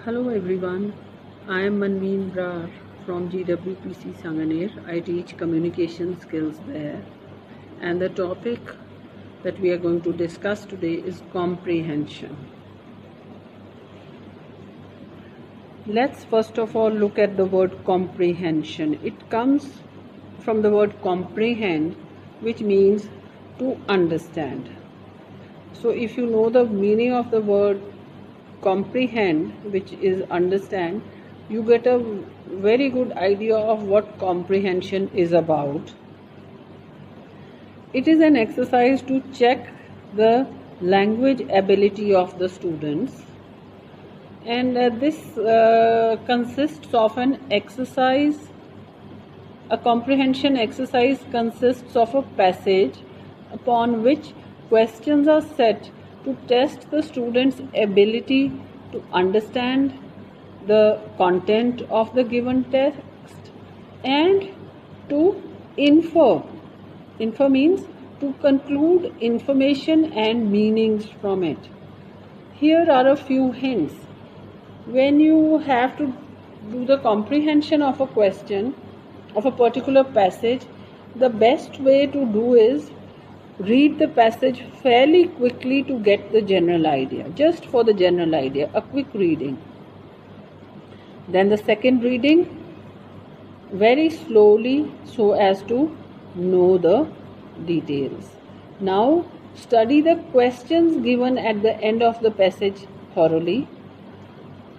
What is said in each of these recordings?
Hello everyone, I am Manveen Brar from GWPC Sanganer. I teach communication skills there, and the topic that we are going to discuss today is comprehension. Let's first of all look at the word comprehension. It comes from the word comprehend, which means to understand. So if you know the meaning of the word comprehend, which is understand, you get a very good idea of what comprehension is about. It is an exercise to check the language ability of the students, and this consists of an exercise. A comprehension exercise consists of a passage upon which questions are set to test the student's ability to understand the content of the given text and to infer. Infer means to conclude information and meanings from it. Here are a few hints. When you have to do the comprehension of a question, of a particular passage, the best way to do is read the passage fairly quickly to get the general idea, just for the general idea, a quick reading. Then the second reading very slowly so as to know the details. Now study the questions given at the end of the passage thoroughly.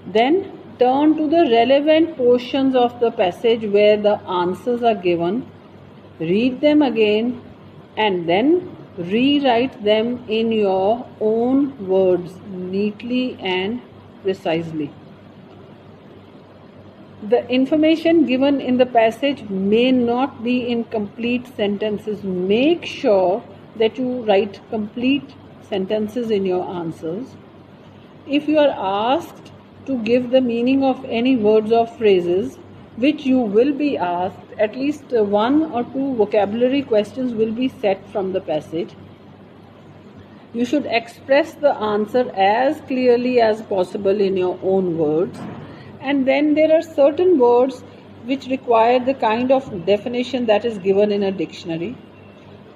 Then turn to the relevant portions of the passage where the answers are given, read them again, and then rewrite them in your own words neatly and precisely. The information given in the passage may not be in complete sentences. Make sure that you write complete sentences in your answers. If you are asked to give the meaning of any words or phrases, which you will be asked, at least one or two vocabulary questions will be set from the passage. You should express the answer as clearly as possible in your own words. And then there are certain words which require the kind of definition that is given in a dictionary.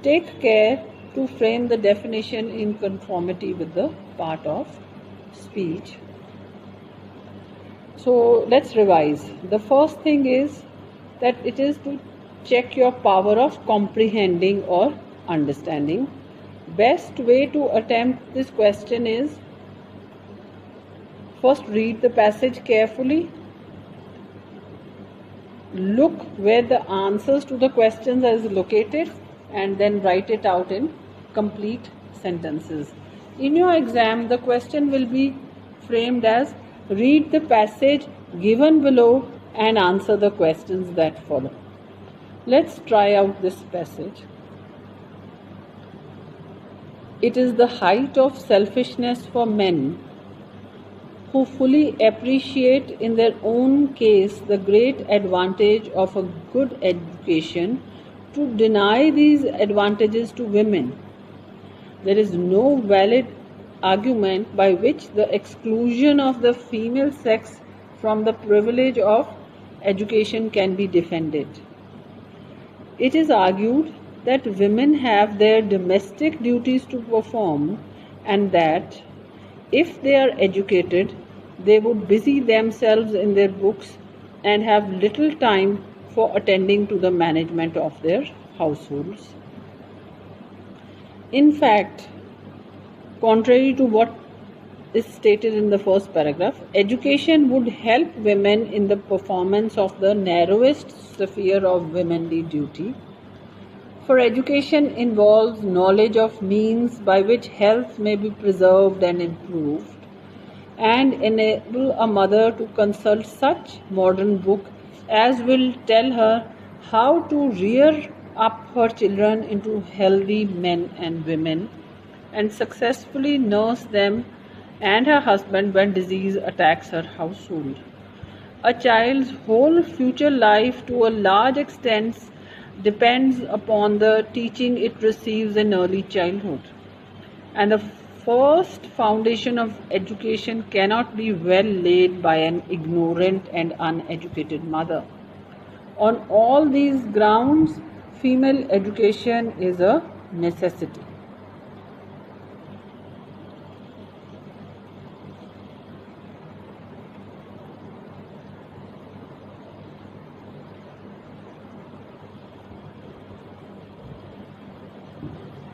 Take care to frame the definition in conformity with the part of speech. So let's revise. The first thing is that it is to check your power of comprehending or understanding. Best way to attempt this question is first read the passage carefully. Look where the answers to the questions is located and then write it out in complete sentences. In your exam, the question will be framed as read the passage given below and answer the questions that follow. Let's try out this passage. It is the height of selfishness for men who fully appreciate in their own case the great advantage of a good education to deny these advantages to women. There is no valid argument by which the exclusion of the female sex from the privilege of education can be defended. It is argued that women have their domestic duties to perform and that if they are educated, they would busy themselves in their books and have little time for attending to the management of their households. In fact, contrary to what is stated in the first paragraph, education would help women in the performance of the narrowest sphere of womanly duty. For education involves knowledge of means by which health may be preserved and improved, and enable a mother to consult such modern book as will tell her how to rear up her children into healthy men and women and successfully nurse them and her husband when disease attacks her household. A child's whole future life to a large extent depends upon the teaching it receives in early childhood, and the first foundation of education cannot be well laid by an ignorant and uneducated mother. On all these grounds, female education is a necessity.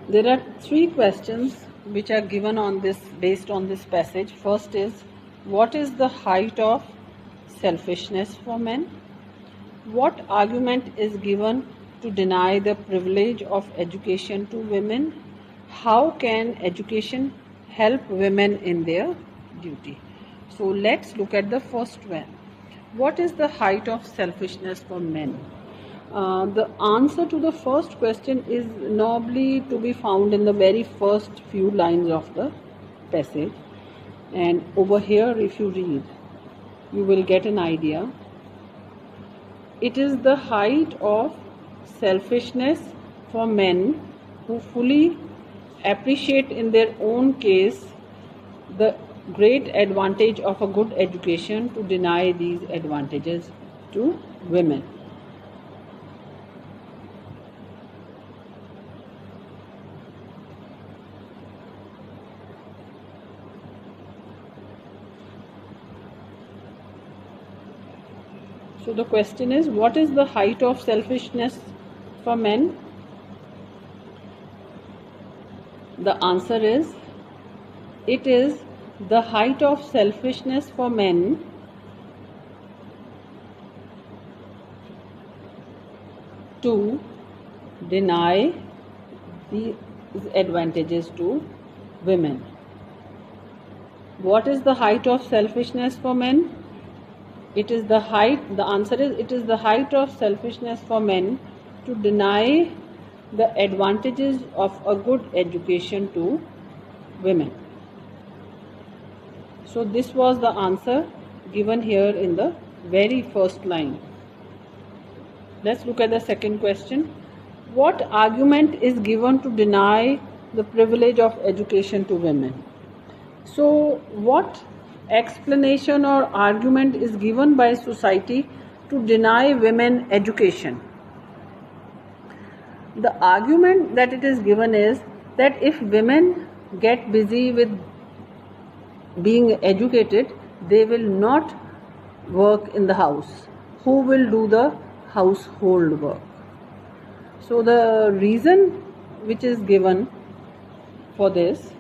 There are three questions which are given on this based on this passage. First is, what is the height of selfishness for men? What argument is given to deny the privilege of education to women? How can education help women in their duty? So let's look at the first one. What is the height of selfishness for men? The answer to the first question is normally to be found in the very first few lines of the passage. And over here, if you read, you will get an idea. It is the height of selfishness for men who fully appreciate in their own case the great advantage of a good education to deny these advantages to women. So the question is, what is the height of selfishness for men? The answer is, it is the height of selfishness for men to deny these advantages to women. What is the height of selfishness for men? It is the height, the answer is, it is the height of selfishness for men to deny the advantages of a good education to women. So this was the answer given here in the very first line. Let's look at the second question. What argument is given to deny the privilege of education to women? So what explanation or argument is given by society to deny women education? The argument that it is given is that if women get busy with being educated, they will not work in the house. Who will do the household work? So the reason which is given for this,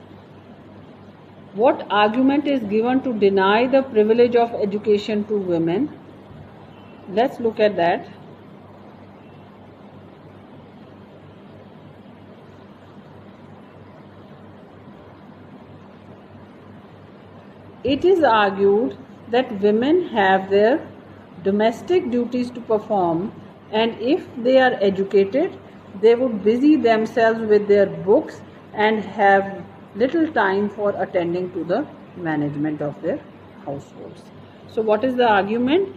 what argument is given to deny the privilege of education to women? Let's look at that. It is argued that women have their domestic duties to perform, and if they are educated, they would busy themselves with their books and have little time for attending to the management of their households. So what is the argument?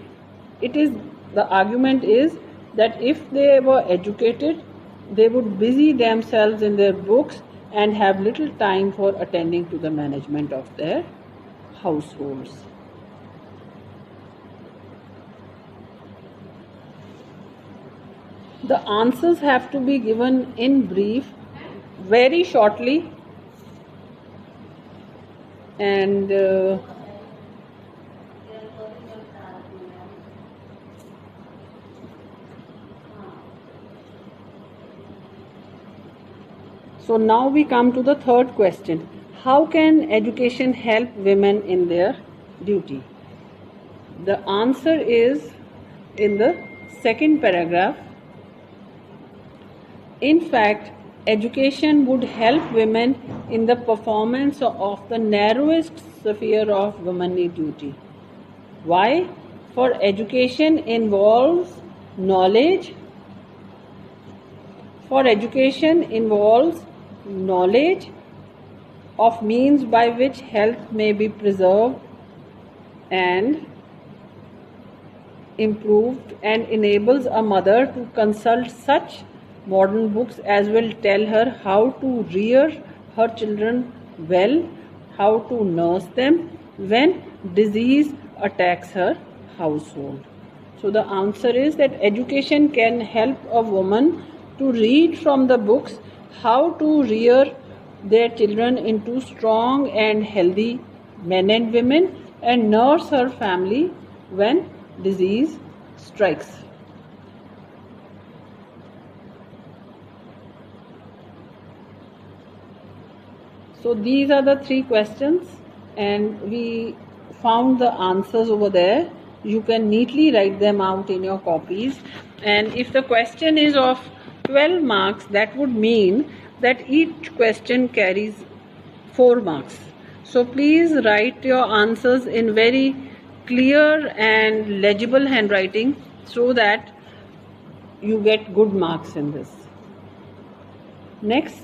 The argument is that if they were educated, they would busy themselves in their books and have little time for attending to the management of their households. The answers have to be given in brief, very shortly, and so now we come to the third question. How can education help women in their duty? The answer is in the second paragraph. In fact, education would help women in the performance of the narrowest sphere of womanly duty. Why? For education involves knowledge. For education involves knowledge of means by which health may be preserved and improved, and enables a mother to consult such modern books as will tell her how to rear her children well, how to nurse them when disease attacks her household. So the answer is that education can help a woman to read from the books how to rear their children into strong and healthy men and women and nurse her family when disease strikes. So these are the 3 questions and we found the answers over there. You can neatly write them out in your copies, and if the question is of 12 marks, that would mean that each question carries 4 marks. So please write your answers in very clear and legible handwriting so that you get good marks in this. Next.